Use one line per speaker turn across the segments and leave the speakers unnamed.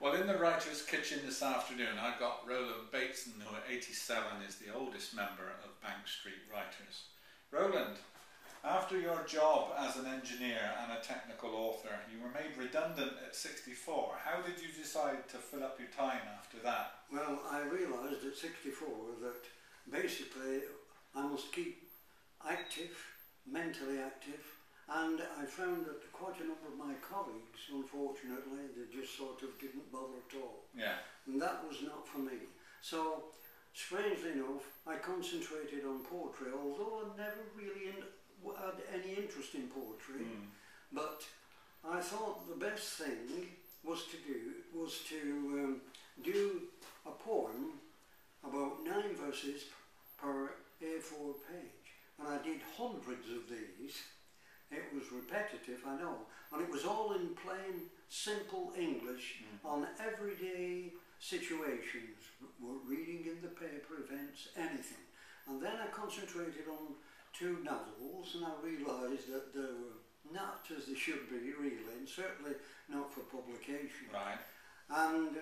Well, in the Writer's Kitchen this afternoon, I've got Roland Bateson, who at 87 is the oldest member of Bank Street Writers. Roland, after your job as an engineer and a technical author, you were made redundant at 64. How did you decide to fill up your time after that?
Well, I realised at 64 that basically I must keep active, mentally active, and I found that quite a number of my colleagues, unfortunately, they just sort of didn't bother at all.
Yeah.
And that was not for me. So, strangely enough, I concentrated on poetry, although I never really had any interest in poetry. But I thought the best thing was to do a poem about 9 verses per A4 page. And I did hundreds of these. It was repetitive, I know, and it was all in plain, simple English on everyday situations, reading in the paper, events, anything. And then I concentrated on 2 novels, and I realised that they were not as they should be, really, and certainly not for publication.
Right.
And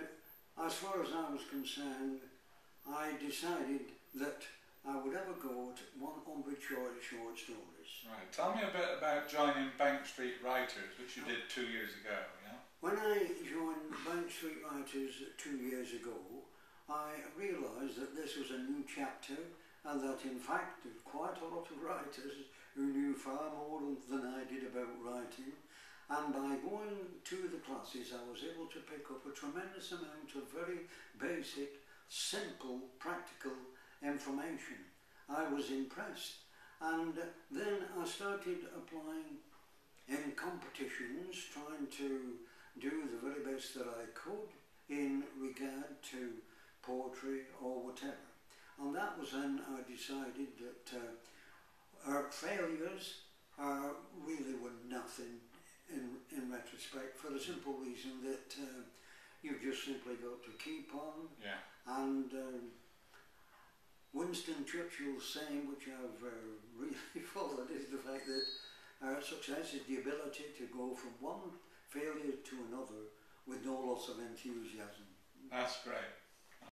as far as I was concerned, I decided that I would have a go at 100 short stories.
Right. Tell me a bit about joining Bank Street Writers, which you did 2 years ago. Yeah.
When I joined Bank Street Writers 2 years ago, I realised that this was a new chapter, and that in fact there were quite a lot of writers who knew far more than I did about writing. And by going to the classes, I was able to pick up a tremendous amount of very basic, simple, practical information. I was impressed, and then I started applying in competitions, trying to do the very best that I could in regard to poetry or whatever. And that was when I decided that our failures really were nothing in retrospect, for the simple reason that you've just simply got to keep on.
Yeah. And
Winston Churchill's saying, which I've really followed, is the fact that success is the ability to go from one failure to another with no loss of enthusiasm.
That's great.